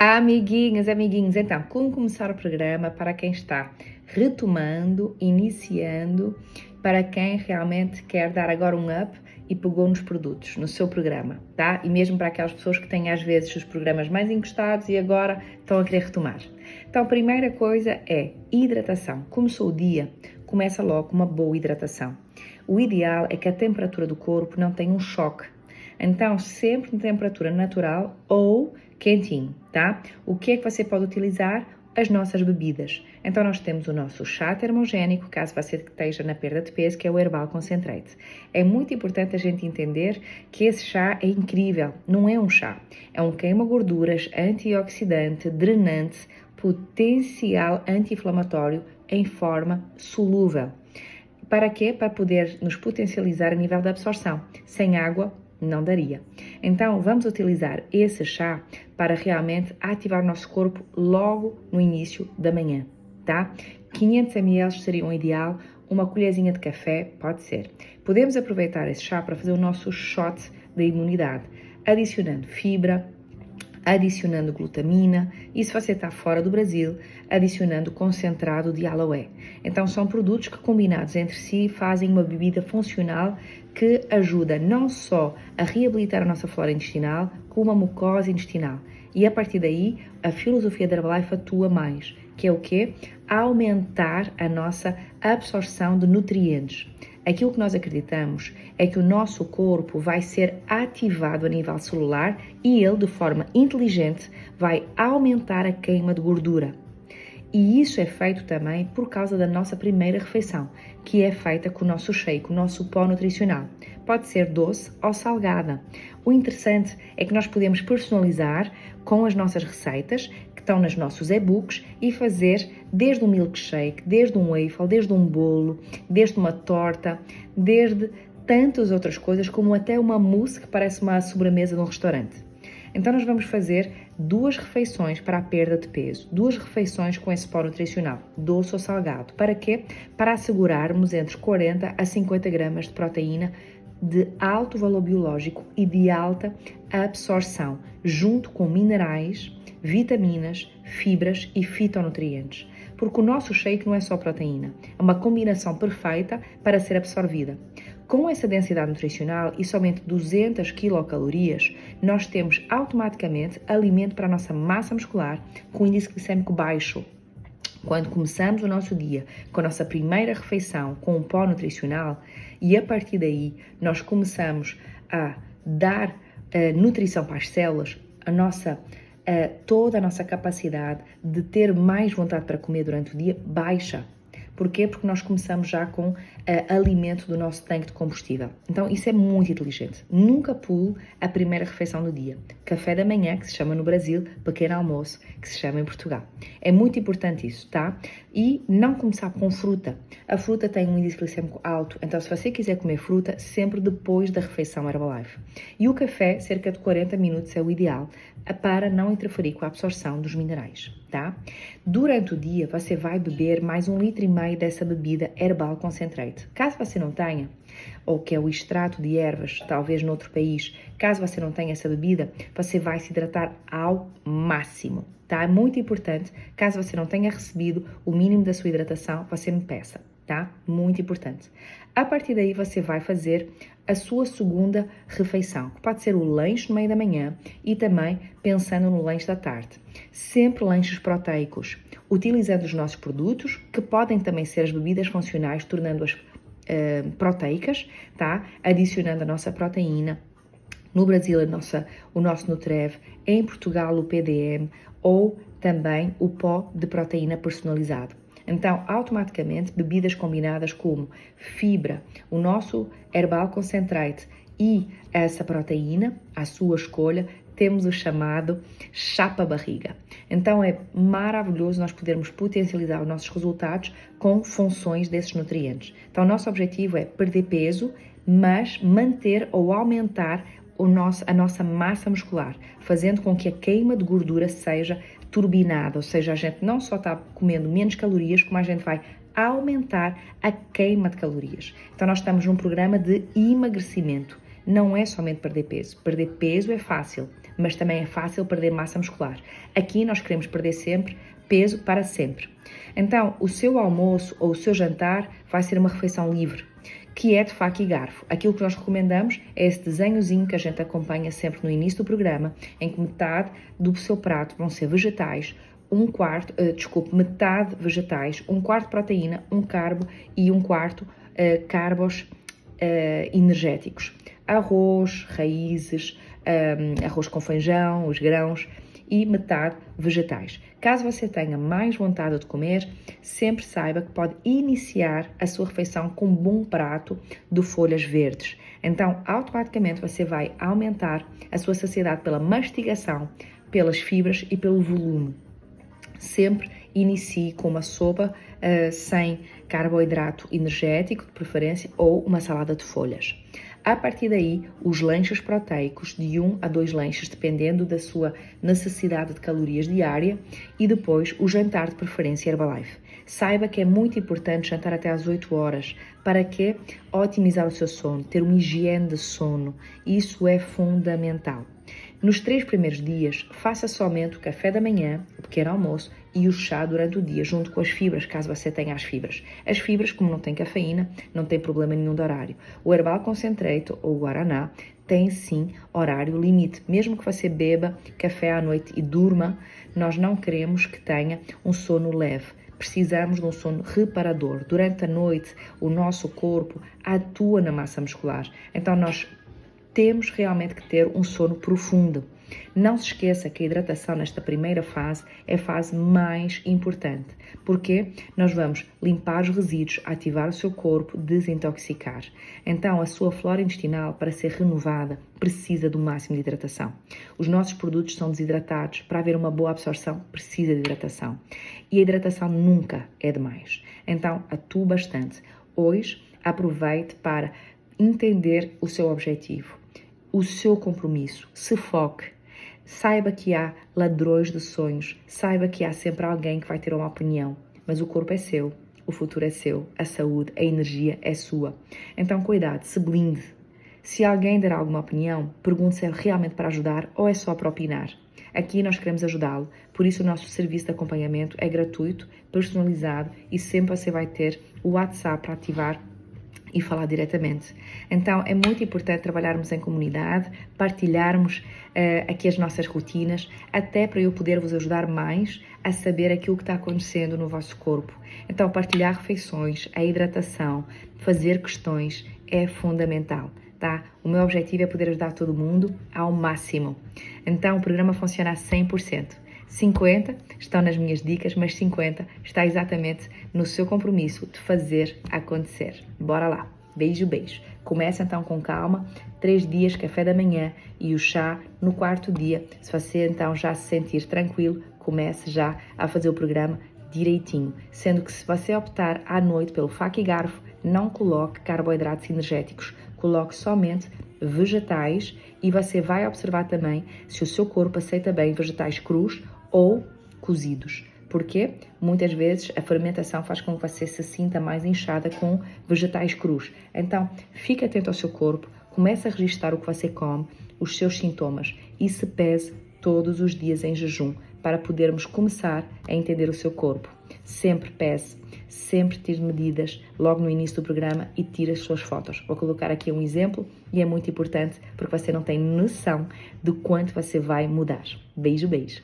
Amiguinhas, amiguinhos, então, como começar o programa para quem está retomando, iniciando, para quem realmente quer dar agora um up e pegou nos produtos, no seu programa, tá? E mesmo para aquelas pessoas que têm às vezes os programas mais encostados e agora estão a querer retomar. Então, a primeira coisa é hidratação. Começou o dia, começa logo com uma boa hidratação. O ideal é que a temperatura do corpo não tenha um choque. Então, sempre na temperatura natural ou quentinho, tá? O que é que você pode utilizar? As nossas bebidas. Então, nós temos o nosso chá termogénico, caso você esteja na perda de peso, que é o Herbal Concentrate. É muito importante a gente entender que esse chá é incrível. Não é um chá. É um queima-gorduras, antioxidante, drenante, potencial anti-inflamatório em forma solúvel. Para quê? Para poder nos potencializar a nível da absorção. Sem água, não daria. Então, vamos utilizar esse chá para realmente ativar o nosso corpo logo no início da manhã, tá? 500 ml seria um ideal, uma colherzinha de café pode ser. Podemos aproveitar esse chá para fazer o nosso shot da imunidade, adicionando fibra, adicionando glutamina e, se você está fora do Brasil, adicionando concentrado de aloe. Então, são produtos que, combinados entre si, fazem uma bebida funcional que ajuda não só a reabilitar a nossa flora intestinal, como a mucosa intestinal. E, a partir daí, a filosofia da Herbalife atua mais, que é o quê? Aumentar a nossa absorção de nutrientes. Aquilo que nós acreditamos é que o nosso corpo vai ser ativado a nível celular e ele, de forma inteligente, vai aumentar a queima de gordura. E isso é feito também por causa da nossa primeira refeição, que é feita com o nosso shake, o nosso pó nutricional. Pode ser doce ou salgada. O interessante é que nós podemos personalizar com as nossas receitas, que estão nos nossos e-books, e fazer desde um milkshake, desde um waffle, desde um bolo, desde uma torta, desde tantas outras coisas, como até uma mousse que parece uma sobremesa de um restaurante. Então, nós vamos fazer 2 refeições para a perda de peso, 2 refeições com esse pó nutricional, doce ou salgado. Para quê? Para assegurarmos entre 40 a 50 gramas de proteína de alto valor biológico e de alta absorção, junto com minerais, vitaminas, fibras e fitonutrientes. Porque o nosso shake não é só proteína, é uma combinação perfeita para ser absorvida. Com essa densidade nutricional e somente 200 quilocalorias, nós temos automaticamente alimento para a nossa massa muscular com índice glicêmico baixo. Quando começamos o nosso dia com a nossa primeira refeição com um pó nutricional e a partir daí nós começamos a dar nutrição para as células, toda a nossa capacidade de ter mais vontade para comer durante o dia baixa. Porquê? Porque nós começamos já com alimento do nosso tanque de combustível. Então, isso é muito inteligente. Nunca pule a primeira refeição do dia. Café da manhã, que se chama no Brasil, pequeno almoço, que se chama em Portugal. É muito importante isso, tá? E não começar com fruta. A fruta tem um índice glicêmico alto, então se você quiser comer fruta, sempre depois da refeição Herbalife. E o café, cerca de 40 minutos é o ideal, para não interferir com a absorção dos minerais, tá? Durante o dia, você vai beber mais 1,5 litro dessa bebida Herbal Concentrate. Caso você não tenha, ou que é o extrato de ervas, talvez noutro país, caso você não tenha essa bebida, você vai se hidratar ao máximo, tá? É muito importante, caso você não tenha recebido o mínimo da sua hidratação, você me peça, tá? Muito importante. A partir daí, você vai fazer a sua segunda refeição, que pode ser o lanche no meio da manhã e também pensando no lanche da tarde. Sempre lanches proteicos, utilizando os nossos produtos, que podem também ser as bebidas funcionais, tornando-as proteicas, tá? Adicionando a nossa proteína. No Brasil, o nosso Nutrev, em Portugal, o PDM ou também o pó de proteína personalizado. Então, automaticamente, bebidas combinadas como fibra, o nosso Herbal Concentrate e essa proteína, à sua escolha, temos o chamado chapa-barriga. Então, é maravilhoso nós podermos potencializar os nossos resultados com funções desses nutrientes. Então, o nosso objetivo é perder peso, mas manter ou aumentar a nossa massa muscular, fazendo com que a queima de gordura seja turbinada, ou seja, a gente não só está comendo menos calorias, como a gente vai aumentar a queima de calorias. Então, nós estamos num programa de emagrecimento. Não é somente perder peso. Perder peso é fácil. mas também é fácil perder massa muscular. Aqui nós queremos perder sempre peso para sempre. Então, o seu almoço ou o seu jantar vai ser uma refeição livre, que é de faca e garfo. Aquilo que nós recomendamos é esse desenhozinho que a gente acompanha sempre no início do programa, em que metade do seu prato vão ser vegetais, metade vegetais, um quarto proteína, um carbo e um quarto carbos energéticos. Arroz, raízes, arroz com feijão, os grãos e metade vegetais. Caso você tenha mais vontade de comer, sempre saiba que pode iniciar a sua refeição com um bom prato de folhas verdes. Então, automaticamente você vai aumentar a sua saciedade pela mastigação, pelas fibras e pelo volume. Sempre inicie com uma sopa sem carboidrato energético, de preferência, ou uma salada de folhas. A partir daí, os lanches proteicos, de 1 a 2 lanches, dependendo da sua necessidade de calorias diária, e depois o jantar de preferência Herbalife. Saiba que é muito importante jantar até às 8 horas. Para quê? Otimizar o seu sono, ter uma higiene de sono. Isso é fundamental. Nos 3 primeiros dias, faça somente o café da manhã, o pequeno almoço e o chá durante o dia, junto com as fibras, caso você tenha as fibras. As fibras, como não tem cafeína, não tem problema nenhum de horário. O Herbal Concentrate ou o Guaraná tem sim horário limite. Mesmo que você beba café à noite e durma, nós não queremos que tenha um sono leve. Precisamos de um sono reparador. Durante a noite, o nosso corpo atua na massa muscular. Então, nós temos realmente que ter um sono profundo. Não se esqueça que a hidratação nesta primeira fase é a fase mais importante, porque nós vamos limpar os resíduos, ativar o seu corpo, desintoxicar. Então, a sua flora intestinal, para ser renovada, precisa do máximo de hidratação. Os nossos produtos são desidratados. Para haver uma boa absorção, precisa de hidratação. E a hidratação nunca é demais. Então, atue bastante. Hoje, aproveite para entender o seu objetivo, o seu compromisso, se foque, saiba que há ladrões de sonhos, saiba que há sempre alguém que vai ter uma opinião, mas o corpo é seu, o futuro é seu, a saúde, a energia é sua. Então cuidado, se blinde. Se alguém der alguma opinião, pergunte se é realmente para ajudar ou é só para opinar. Aqui nós queremos ajudá-lo, por isso o nosso serviço de acompanhamento é gratuito, personalizado e sempre você vai ter o WhatsApp para ativar e falar diretamente. Então, é muito importante trabalharmos em comunidade, partilharmos aqui as nossas rotinas, até para eu poder vos ajudar mais a saber aquilo que está acontecendo no vosso corpo. Então, partilhar refeições, a hidratação, fazer questões é fundamental, tá? O meu objetivo é poder ajudar todo mundo ao máximo. Então, o programa funciona a 100%. 50 estão nas minhas dicas, mas 50 está exatamente no seu compromisso de fazer acontecer. Bora lá. Beijo, beijo. Começa então com calma, 3 dias, café da manhã e o chá no 4º dia. Se você então já se sentir tranquilo, comece já a fazer o programa direitinho. Sendo que se você optar à noite pelo faca e garfo, não coloque carboidratos energéticos, coloque somente vegetais e você vai observar também se o seu corpo aceita bem vegetais crus ou cozidos. Porque muitas vezes a fermentação faz com que você se sinta mais inchada com vegetais crus. Então, fique atento ao seu corpo, comece a registrar o que você come, os seus sintomas e se pese todos os dias em jejum para podermos começar a entender o seu corpo. Sempre pese, sempre tire medidas logo no início do programa e tire as suas fotos. Vou colocar aqui um exemplo e é muito importante porque você não tem noção do quanto você vai mudar. Beijo, beijo.